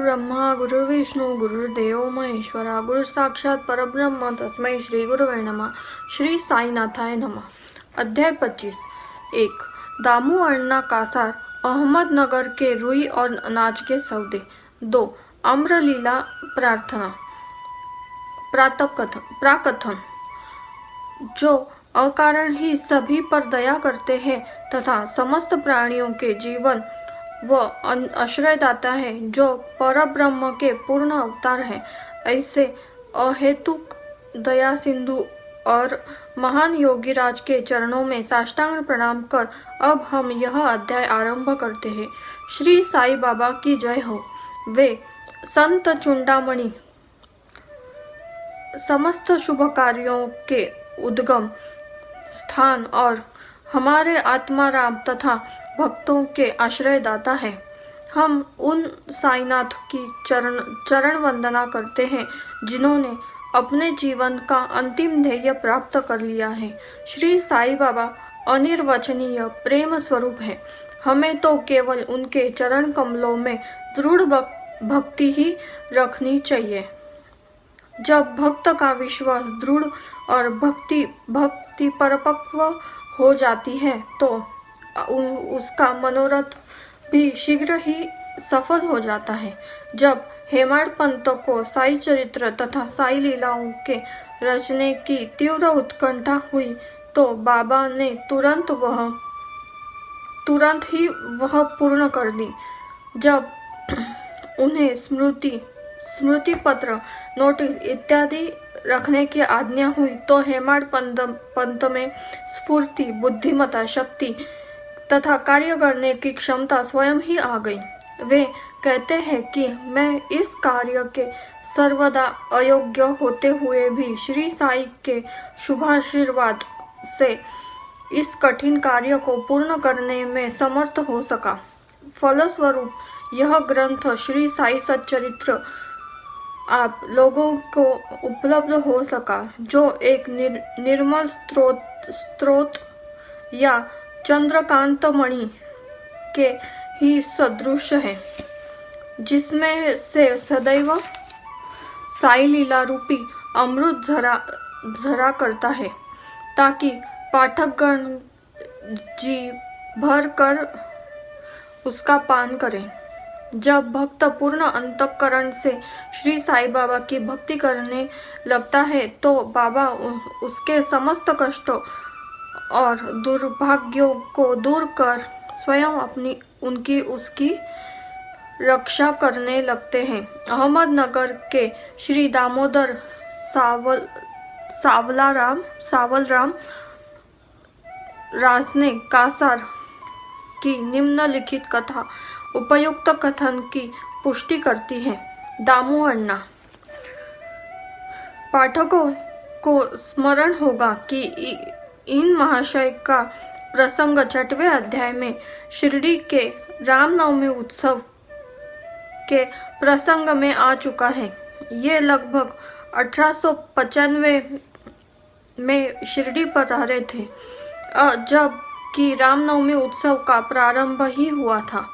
गुरुर्ब्रह्मा गुरुर्विष्णू गुरुर्देव महेश्वरा गुरु साक्षात परब्रह्म तस्मै श्री गुरुवे नमः. श्री साईनाथाय नमः. अध्याय 25. 1. दामू अण्णा कासार, अहमदनगर के रुई और अनाज के सौदे. 2. अम्रलीला प्रार्थना. प्राकथन. जो अकारण ही सभी पर दया करते हैं तथा समस्त प्राणियों के जीवन व आश्रयदाता है, जो परब्रह्म के पूर्ण अवतार है, ऐसे अहेतुक दया सिंधु और महान योगीराज के चरणों में साष्टांग प्रणाम कर अब हम यह अध्याय आरंभ करते हैं. श्री साई बाबा की जय हो. वे संत चूड़ामणि समस्त शुभ कार्यों के उद्गम स्थान और हमारे आत्माराम तथा भक्तों के आश्रयदाता है. हम उन साईनाथ की चरण वंदना करते हैं जिन्होंने अपने जीवन का अंतिम ध्येय प्राप्त कर लिया है. श्री साई बाबा अनिर्वचनीय प्रेम स्वरूप है. हमें तो केवल उनके चरण कमलों में दृढ़ भक्ति ही रखनी चाहिए. जब भक्त का विश्वास दृढ़ और भक्ति परिपक्व हो जाती है तो उसका मनोरथ भी शीघ्र ही सफल हो जाता है. जब हेमाड पंत को साई चरित्र तथा साई लीलाओं के रचने की तीव्र उत्कंठा हुई तो बाबा ने तुरंत ही वह पूर्ण कर दी. जब उन्हें स्मृति पत्र, नोटिस इत्यादि रखने की आज्ञा हुई तो हेमाड पंत में स्फूर्ति, बुद्धिमत्ता, शक्ति तथा कार्य करने की क्षमता स्वयं ही आ गई. वे कहते हैं कि मैं इस कार्य के सर्वदा अयोग्य होते हुए भी श्री साई के शुभाशीर्वाद से इस कठिन कार्य को पूर्ण करने में समर्थ हो सका. फलस्वरूप यह ग्रंथ श्री साई सच्चरित्र आप लोगों को उपलब्ध हो सका, जो एक निर्मल स्रोत या चंद्रकांत मणि के ही सदृश है, जिसमें से सदैव साई लीला रूपी अमृत झरा करता है, ताकि पाठकगण जी भर कर उसका पान करें. जब भक्त पूर्ण अंतःकरण से श्री साई बाबा की भक्ति करने लगता है तो बाबा उसके समस्त कष्टों और दुर्भाग्यों को दूर कर स्वयं उसकी रक्षा करने लगते हैं. अहमदनगर के श्री दामोदर सावलराम रासने कासार की निम्नलिखित कथा उपयुक्त कथन की पुष्टि करती है. दामू अण्णा. पाठकों को स्मरण होगा कि इन महाशय का प्रसंग 6वें अध्याय में शिरडी के रामनवमी उत्सव के प्रसंग में आ चुका है. ये लगभग 1895 में शिरडी पर रह रहे थे, जब कि रामनवमी उत्सव का प्रारंभ ही हुआ था.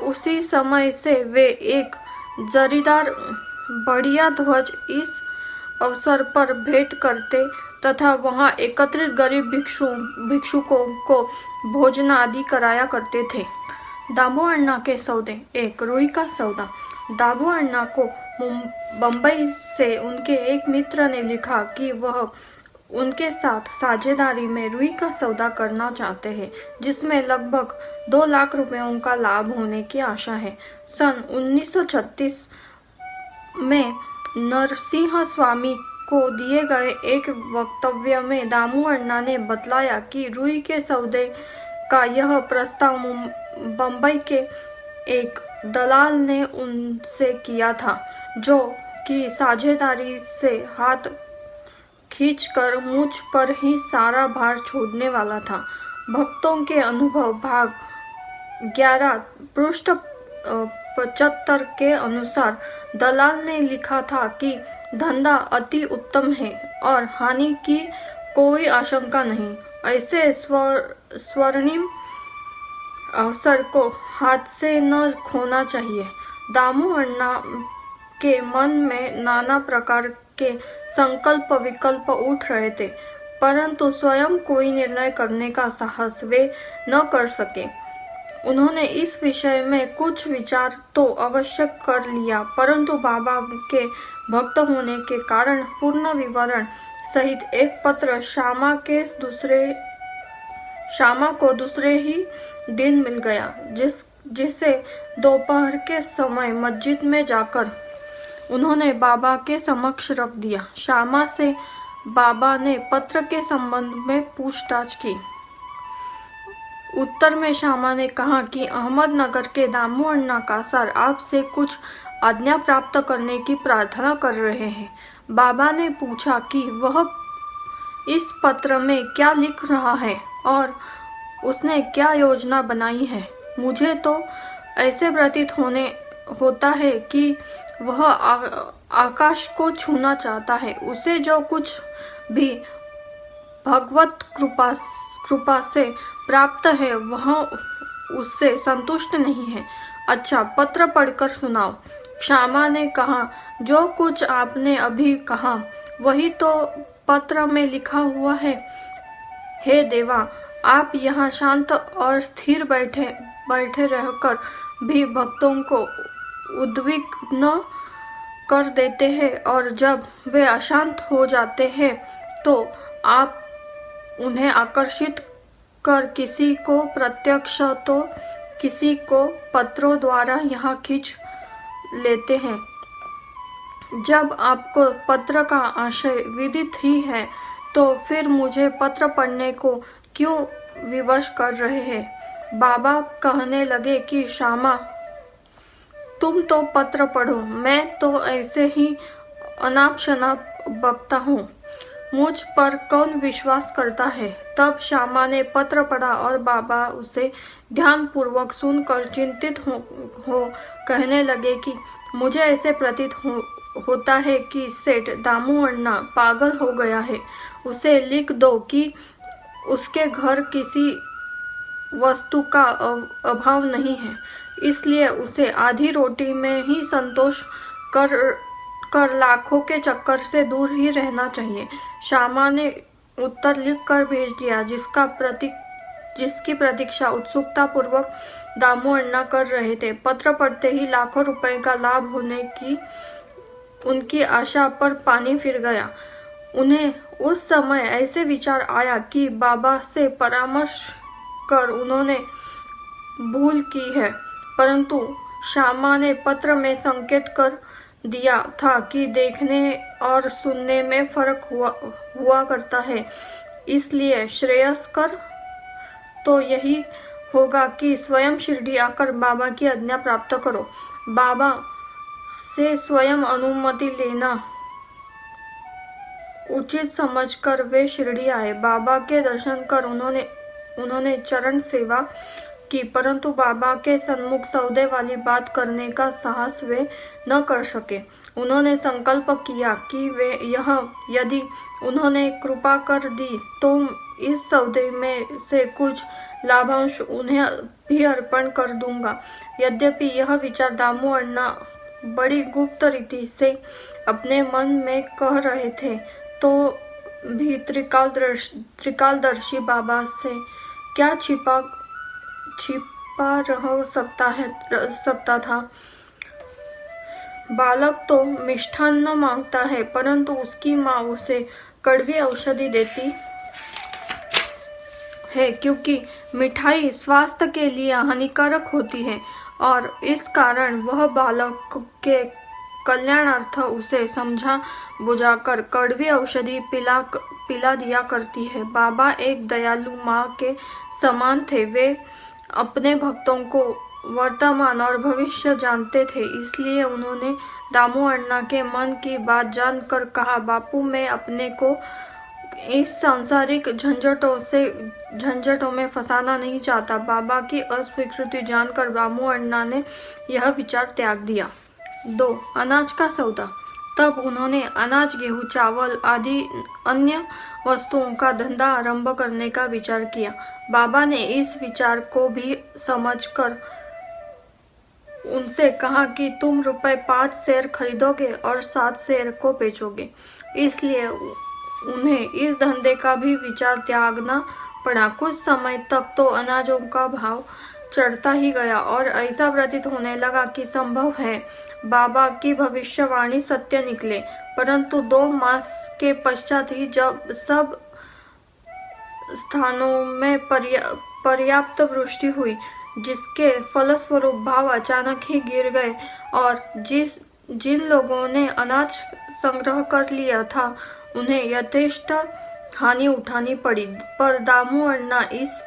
उसी समय से वे एक जरीदार बढ़िया ध्वज इस अवसर पर भेंट करते तथा वहां एकत्रित गरीब भिक्षुकों को भोजन आदि कराया करते थे. दामू अण्णा के सौदे. 1. रुई का सौदा. दामू अण्णा को बंबई से उनके एक मित्र ने लिखा कि वह उनके साथ साझेदारी में रुई का सौदा करना चाहते हैं, जिसमें लगभग 2 लाख रुपयों का लाभ होने की आशा है. सन 1936 में नरसिंह स्वामी को दिए गए एक वक्तव्य में दामू अण्णा ने बतलाया कि रुई के सौदे का यह प्रस्ताव बंबई के एक दलाल ने उनसे किया था, जो कि साझेदारी से हाथ खींचकर मुझ पर ही सारा भार छोड़ने वाला था. भक्तों के अनुभव भाग 11 पृष्ठ 75 के अनुसार दलाल ने लिखा था कि धंधा अति उत्तम है और हानि की कोई आशंका नहीं. ऐसे स्वर्णिम अवसर को हाथ से न खोना चाहिए। दामू अण्णा के मन में नाना प्रकार के संकल्प विकल्प उठ रहे थे, परंतु स्वयं कोई निर्णय करने का साहस वे न कर सके। उन्होंने इस विषय में कुछ विचार तो अवश्य कर लिया, परंतु बाबा के भक्त होने के कारण पूर्ण विवरण सहित एक पत्र श्यामा को दूसरे ही दिन मिल गया, जिसे दोपहर के समय मस्जिद में जाकर उन्होंने बाबा के समक्ष रख दिया। श्यामा से बाबा ने पत्र के संबंध में पूछताछ की। उत्तर में श्यामा ने कहा कि अहमदनगर के दामू अण्णा कासार आपसे कुछ आज्ञा प्राप्त करने की प्रार्थना कर रहे हैं। बाबा ने पूछा कि वह इस पत्र में क्या लिख रहा है और उसने क्या योजना बनाई है। मुझे तो ऐसे प्रतीत होता है कि वह आकाश को छूना चाहता है। उसे जो कुछ भी भगवत कृपा से प्राप्त है वह उससे संतुष्ट नहीं है। अच्छा, पत्र पढ़कर सुनाओ। श्यामा ने कहा, जो कुछ आपने अभी कहा वही तो पत्र में लिखा हुआ है। हे देवा, आप यहाँ शांत और स्थिर बैठे रहकर भी भक्तों को उद्विग्न कर देते हैं, और जब वे अशांत हो जाते हैं तो आप उन्हें आकर्षित कर किसी को प्रत्यक्ष तो किसी को पत्रों द्वारा यहाँ खींच लेते हैं। जब आपको पत्र का आशय विदित ही है तो फिर मुझे पत्र पढ़ने को क्यों विवश कर रहे हैं। बाबा कहने लगे कि श्यामा, तुम तो पत्र पढ़ो, मैं तो ऐसे ही अनाप शनाप बकता हूँ, मुझ पर कौन विश्वास करता है। तब श्यामा ने पत्र पढ़ा और बाबा उसे ध्यानपूर्वक सुनकर चिंतित हो कहने लगे कि मुझे ऐसे प्रतीत होता है कि सेठ दामू अण्णा पागल हो गया है। उसे लिख दो कि उसके घर किसी वस्तु का अभाव नहीं है, इसलिए उसे आधी रोटी में ही संतोष कर लाखों के चक्कर से दूर ही रहना चाहिए। श्यामा ने उत्तर लिख कर भेज दिया, जिसकी प्रतीक्षा उत्सुकता पूर्वक दामू अण्णा कर रहे थे। पत्र पढ़ते ही लाखों रुपए का लाभ होने की उनकी आशा पर पानी फिर गया। उन्हें उस समय ऐसे विचार आया कि बाबा से परामर्श कर उन्होंने भूल की है, परंतु श्यामा ने पत्र में संकेत कर दिया था कि देखने और सुनने में फर्क हुआ करता है, इसलिए श्रेयस्कर तो यही होगा कि स्वयं शिरडी आकर बाबा की आज्ञा प्राप्त करो। बाबा से स्वयं अनुमति लेना उचित समझकर वे शिरडी आए। बाबा के दर्शन कर उन्होंने चरण सेवा की, परंतु बाबा के सन्मुख सौदे वाली बात करने का साहस वे न कर सके। उन्होंने संकल्प किया कि यदि उन्होंने कृपा कर दी तो इस सौदे में से कुछ लाभांश उन्हें भी अर्पण कर दूंगा। यद्यपि यह विचार दामू अण्णा बड़ी गुप्त रीति से अपने मन में कह रहे थे, तो भी त्रिकालदर्शी बाबा से क्या छिपा रह सकता था। बालक तो मिष्ठान्न मांगता है, परंतु उसकी माँ उसे कड़वी औषधि देती है, क्योंकि मिठाई स्वास्थ्य के लिए हानिकारक होती है, और इस कारण वह बालक के कल्याणार्थ उसे समझा बुझाकर कड़वी औषधि पिला दिया करती है। बाबा एक दयालु माँ के समान थे। वे अपने भक्तों को वर्तमान और भविष्य जानते थे, इसलिए उन्होंने दामू अण्णा के मन की बात जानकर कहा, बापू, मैं अपने को इस सांसारिक झंझटों में फंसाना नहीं चाहता। बाबा की अस्वीकृति जानकर दामू अण्णा ने यह विचार त्याग दिया। 2. अनाज का सौदा। तब उन्होंने अनाज, गेहूं, चावल आदि अन्य वस्तुओं का धंधा आरंभ करने का विचार किया। बाबा ने इस विचार को भी समझकर उनसे कहा कि तुम रुपए 5 शेर खरीदोगे और 7 शेर को बेचोगे। इसलिए उन्हें इस धंधे का भी विचार त्यागना पड़ा। कुछ समय तक तो अनाजों का भाव चढ़ता ही गया और ऐसा प्रतीत होने लगा कि संभव है बाबा की भविष्यवाणी सत्य निकले। परंतु 2 मास के पश्चात ही जब सब स्थानों में पर्याप्त वृष्टि हुई, जिसके फलस्वरूप भाव अचानक ही गिर गए और जिन लोगों ने अनाज संग्रह कर लिया था उन्हें यथेष्ट हानि उठानी पड़ी, पर दामू अण्णा इस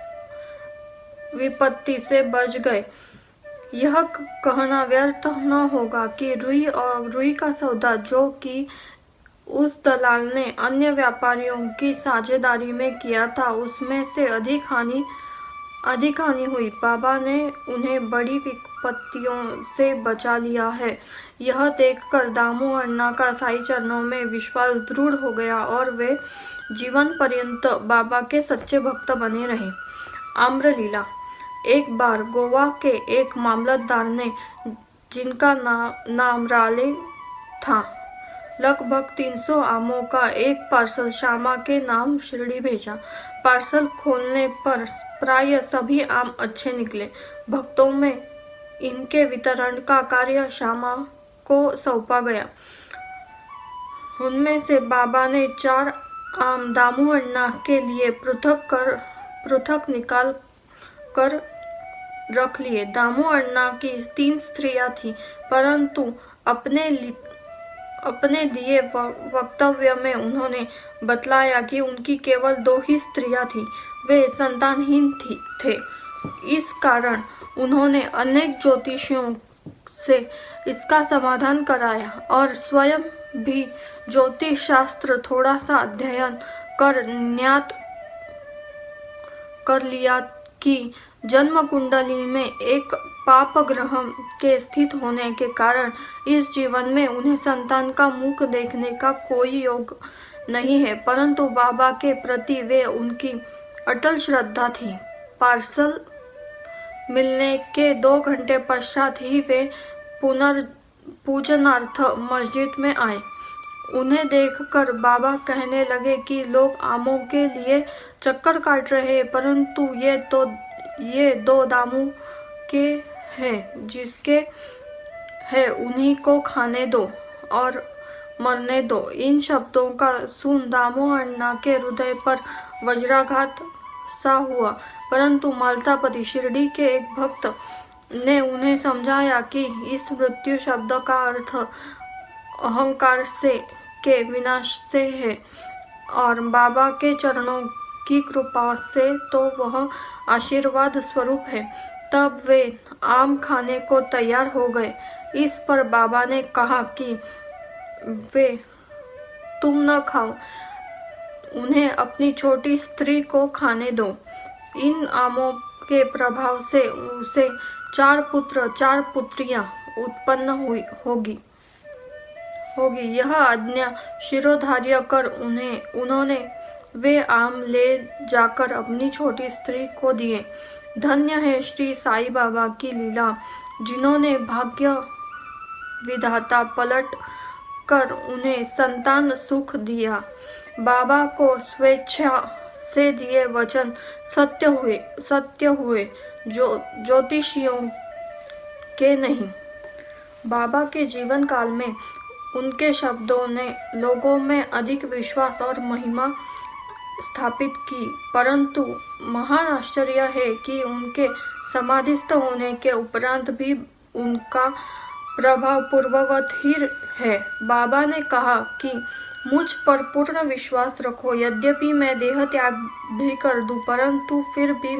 विपत्ति से बच गए। यह कहना व्यर्थ न होगा कि रुई का सौदा जो कि उस दलाल ने अन्य व्यापारियों की साझेदारी में किया था, उसमें से अधिक हानि हुई। बाबा ने उन्हें बड़ी विपत्तियों से बचा लिया है। यह देखकर दामू अण्णा का साईं चरणों में विश्वास दृढ़ हो गया और वे जीवन पर्यंत बाबा के सच्चे भक्त बने रहे। आम्रलीला। एक बार गोवा के एक मामलतदार ने, जिनका नाम राले था, लगभग 300 आमों का एक पार्सल श्यामा के नाम शिरडी भेजा। पार्सल खोलने पर प्राय सभी आम अच्छे निकले। भक्तों में इनके वितरण का कार्य श्यामा को सौंपा गया। उनमें से बाबा ने 4 आम दामू अण्णा के लिए पृथक निकाल कर रख लिए। दामू अण्णा की 3 स्त्रियां थीं, परंतु अपने दिए वक्तव्य में उन्होंने बतलाया कि उनकी केवल 2 ही स्त्रियां थीं। वे संतानहीन थे। इस कारण उन्होंने अनेक ज्योतिषियों से इसका समाधान कराया और स्वयं भी ज्योतिष शास्त्र थोड़ा सा अध्ययन कर ज्ञात कर लिया कि जन्म कुंडली में एक पाप ग्रह के स्थित होने के कारण इस जीवन में उन्हें संतान का मुख देखने का कोई योग नहीं है, परंतु बाबा के प्रति वे उनकी अटल श्रद्धा थी। पार्सल मिलने के 2 घंटे पश्चात ही वे पुनर्पूजनार्थ मस्जिद में आए। उन्हें देखकर बाबा कहने लगे कि लोग आमों के लिए चक्कर काट रहे हैं, परंतु ये 2 दामू के हैं, जिसके है उन्हीं को खाने दो और मरने दो। इन शब्दों का सुन दामू अण्णा के हृदय पर वज्राघात सा हुआ, परंतु मालसापति शिरडी के एक भक्त ने उन्हें समझाया कि इस मृत्यु शब्द का अर्थ अहंकार के विनाश से है और बाबा के चरणों की कृपा से तो वह आशीर्वाद स्वरूप है। तब वे आम खाने को तैयार हो गए। इस पर बाबा ने कहा कि तुम न खाओ, उन्हें अपनी छोटी स्त्री को खाने दो। इन आमों के प्रभाव से उसे 4 पुत्र 4 पुत्रियां उत्पन्न होगी। यह आज्ञा शिरोधार्य कर उन्होंने वे आम ले जाकर अपनी छोटी स्त्री को दिए। धन्य है श्री साईं बाबा की लीला, जिन्होंने भाग्य विधाता पलट कर उन्हें संतान सुख दिया। बाबा को स्वेच्छा से दिए वचन सत्य हुए, ज्योतिषियों के नहीं। बाबा के जीवन काल में उनके शब्दों ने लोगों में अधिक विश्वास और महिमा स्थापित की, परंतु महान आश्चर्य है कि उनके समाधिस्थ होने के उपरांत भी उनका प्रभाव पूर्ववत ही है। बाबा ने कहा कि मुझ पर पूर्ण विश्वास रखो, यद्यपि मैं देह त्याग भी कर दूं, परंतु फिर भी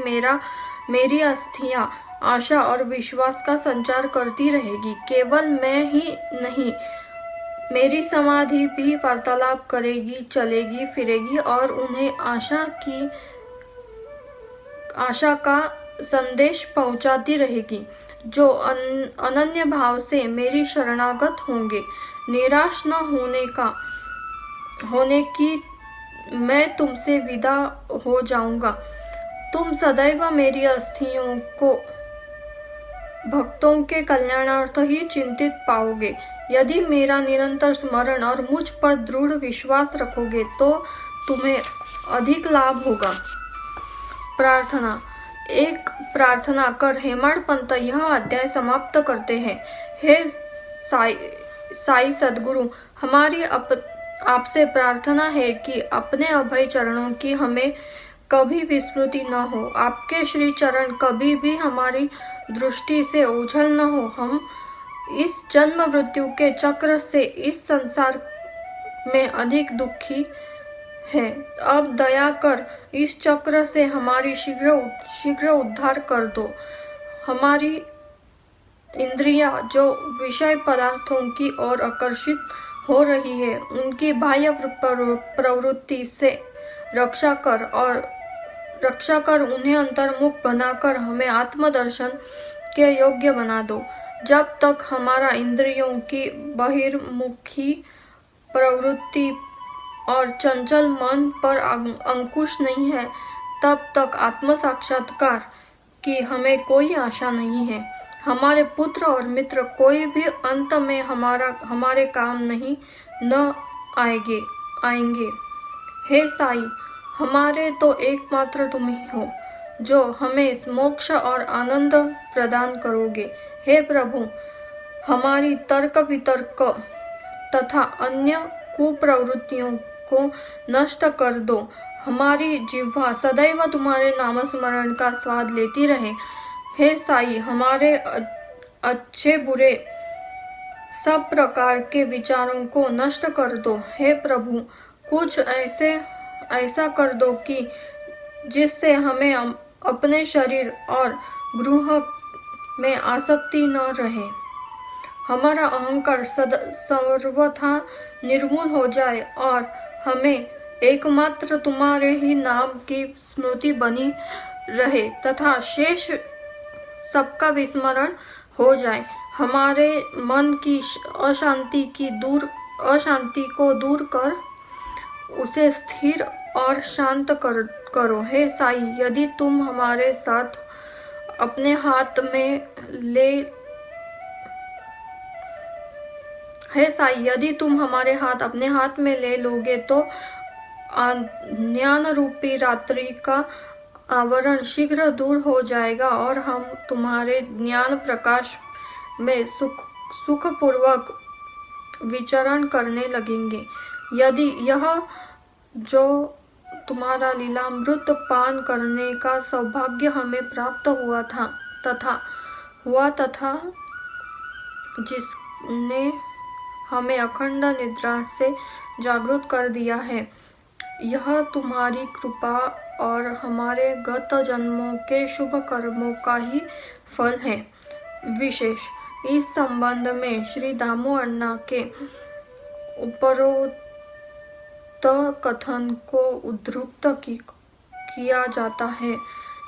मेरी अस्थियां आशा और विश्वास का संचार करती रहेगी। केवल मैं ही नहीं, मेरी समाधि भी वार्तालाप करेगी, चलेगी फिरेगी और उन्हें आशा का संदेश पहुंचाती रहेगी। जो अनन्य भाव से मेरी शरणागत होंगे। निराश न होने की मैं तुमसे विदा हो जाऊंगा। तुम सदैव मेरी अस्थियों को भक्तों के कल्याणार्थ ही चिंतित पाओगे। यदि मेरा निरंतर स्मरण और मुझ पर दृढ़ विश्वास रखोगे तो तुम्हें अधिक लाभ होगा। प्रार्थना। एक प्रार्थना कर हेमाड पंत यह अध्याय समाप्त करते हैं। हे साई सद्गुरु, हमारी आपसे प्रार्थना है कि अपने अभय चरणों की हमें कभी विस्मृति न हो। आपके श्री चरण कभी भी हमारी दृष्टि से ओझल न हो। हम इस जन्म मृत्यु के चक्र से इस संसार में अधिक दुखी है। अब दया कर इस चक्र से हमारी शीघ्र उद्धार कर दो। हमारी इंद्रियां जो विषय पदार्थों की ओर आकर्षित हो रही है, उनकी बाह्य प्रवृत्ति से रक्षा कर उन्हें अंतर्मुख बनाकर हमें आत्मदर्शन के योग्य बना दो। जब तक हमारा इंद्रियों की बहिर्मुखी प्रवृत्ति और चंचल मन पर अंकुश नहीं है, तब तक आत्म साक्षात्कार की हमें कोई आशा नहीं है। हमारे पुत्र और मित्र कोई भी अंत में हमारे काम नहीं न आएंगे। हे साई, हमारे तो एकमात्र तुम ही हो जो हमें मोक्ष और आनंद प्रदान करोगे। हे प्रभु, हमारी तर्क वितर्क तथा अन्य कुप्रवृत्तियों को नष्ट कर दो। हमारी जिह्वा सदैव तुम्हारे नाम स्मरण का स्वाद लेती रहे। हे साई, हमारे अच्छे बुरे सब प्रकार के विचारों को नष्ट कर दो। हे प्रभु, कुछ ऐसा कर दो कि जिससे हमें अपने शरीर और गृह में आसक्ति न रहे। हमारा अहंकार सर्वथा निर्मूल हो जाए और हमें एकमात्र तुम्हारे ही नाम की स्मृति बनी रहे तथा शेष सबका विस्मरण हो जाए। हमारे मन की अशांति को दूर कर उसे स्थिर और शांत करो। हे साई, यदि तुम हमारे हाथ अपने हाथ में ले लोगे तो ज्ञान रूपी रात्रि का आवरण शीघ्र दूर हो जाएगा और हम तुम्हारे ज्ञान प्रकाश में सुखपूर्वक विचरण करने लगेंगे। यदि यह जो तुम्हारा लीलामृत पान करने का सौभाग्य हमें प्राप्त हुआ तथा जिसने हमें अखंड निद्रा से जागृत कर दिया है, यह तुम्हारी कृपा और हमारे गत जन्मों के शुभ कर्मों का ही फल है। विशेष इस संबंध में श्री दामू अन्ना के उपरोक्त कथन को उद्धृत किया जाता है,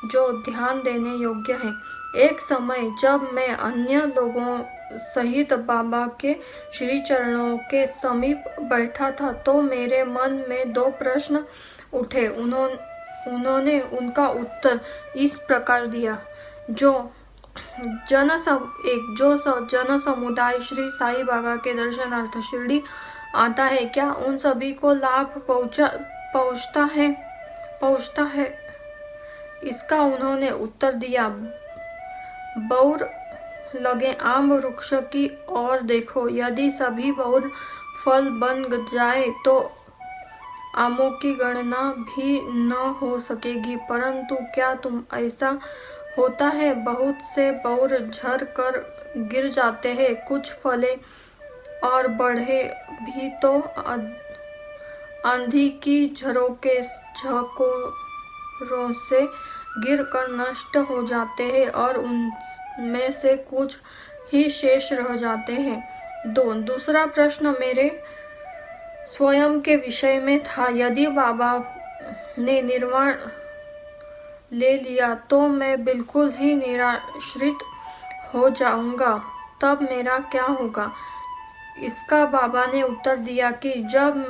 जो ध्यान देने योग्य है। एक समय जब मैं अन्य लोगों सहित बाबा के श्री चरणों के समीप बैठा था तो मेरे मन में दो प्रश्न उठे। उन्होंने उनका उत्तर इस प्रकार दिया। जो जन समुदाय श्री साई बाबा के दर्शनार्थ शिरडी आता है, क्या उन सभी को लाभ पहुंचता है? इसका उन्होंने उत्तर दिया, बौर लगे आम वृक्ष की ओर देखो। यदि सभी बौर फल बन जाए तो आमों की गणना भी न हो सकेगी, परंतु क्या तुम ऐसा होता है बहुत से बौर झड़ कर गिर जाते हैं। कुछ फले और बढ़े भी तो आंधी की झरों के झकोरों से गिरकर नष्ट हो जाते हैं और उनमें से कुछ ही शेष रह जाते हैं। दूसरा प्रश्न मेरे स्वयं के विषय में था। यदि बाबा ने निर्वाण ले लिया तो मैं बिल्कुल ही निराश्रित हो जाऊंगा तब मेरा क्या होगा? इसका बाबा ने उत्तर दिया कि जब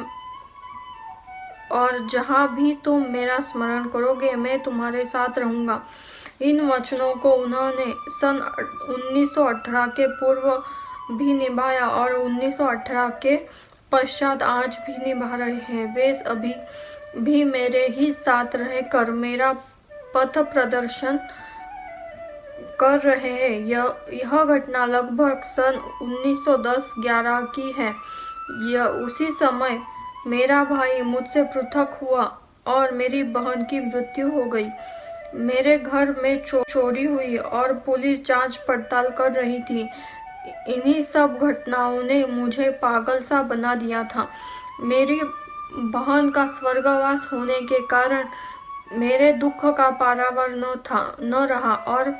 और जहाँ भी तुम मेरा स्मरण करोगे मैं तुम्हारे साथ रहूंगा। इन वचनों को उन्होंने सन 1918 के पूर्व भी निभाया और 1918 के पश्चात आज भी निभा रहे हैं। वे अभी भी मेरे ही साथ रहकर मेरा पथ प्रदर्शन कर रहे हैं। यह घटना लगभग सन 1910-11 की है। उसी समय मेरा भाई मुझसे पृथक हुआ और मेरी बहन की मृत्यु हो गई। मेरे घर में चोरी हुई और पुलिस जांच पड़ताल कर रही थी। इन्हीं सब घटनाओं ने मुझे पागल सा बना दिया था। मेरी बहन का स्वर्गवास होने के कारण मेरे दुख का पारावार न रहा और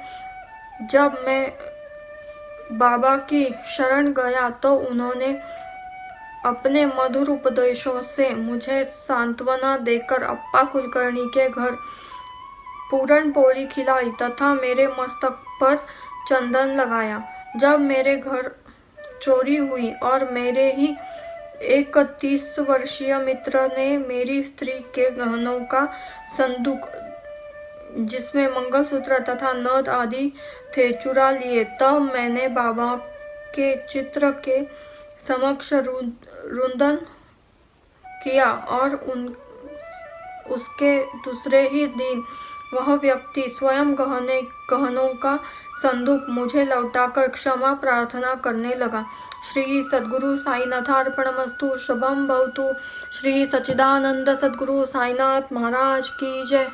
जब मैं बाबा की शरण गया तो उन्होंने अपने मधुर उपदेशों से मुझे सांत्वना देकर अप्पा कुलकर्णी के घर पूरन पोली खिलाई तथा मेरे मस्तक पर चंदन लगाया। जब मेरे घर चोरी हुई और मेरे ही एक 30 वर्षीय मित्र ने मेरी स्त्री के गहनों का संदूक जिसमें मंगलसूत्र तथा नथ आदि थे चुरा लिए, तब मैंने बाबा के चित्र के समक्ष रुदन किया और उसके दूसरे ही दिन वह व्यक्ति स्वयं गहनों का संदूक मुझे लौटाकर क्षमा प्रार्थना करने लगा। श्री सद्गुरु साईनाथार्पणमस्तु। शुभम भवतु। श्री सच्चिदानंद सद्गुरु साईनाथ महाराज की जय।